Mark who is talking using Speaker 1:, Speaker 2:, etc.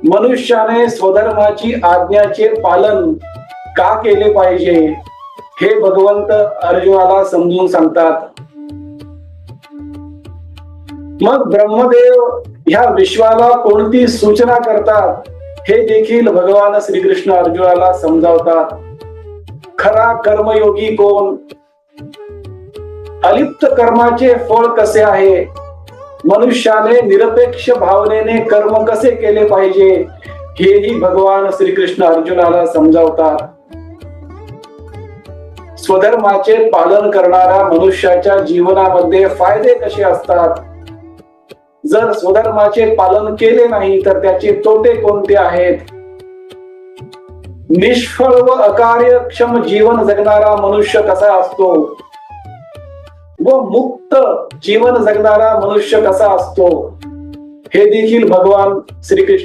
Speaker 1: मनुष्याने स्वधर्माची आज्ञाचे पालन का केले पाहिजे हे भगवंत अर्जुनाला समजून सांगतात. मग ब्रह्मदेव ह्या विश्वाला कोणती सूचना करतात हे देखील भगवान श्रीकृष्ण अर्जुनाला समजावतात. खरा कर्मयोगी कोण, अलिप्त कर्माचे फळ कसे आहे, मनुष्याने निरपेक्ष भावनेने कर्म कसे केले पाहिजे हेही भगवान श्रीकृष्ण अर्जुनाला समजावतात. स्वधर्माचे पालन करणाऱ्या मनुष्याच्या जीवनामध्ये फायदे कसे असतात, जर स्वधर्माचे पालन केले नाही तर त्याचे तोटे कोणते आहेत, निष्फळ व अकार्यक्षम जीवन जगणारा मनुष्य कसा असतो व मुक्त जीवन जगणारा मनुष्य कसा असतो हे देखील भगवान श्रीकृष्ण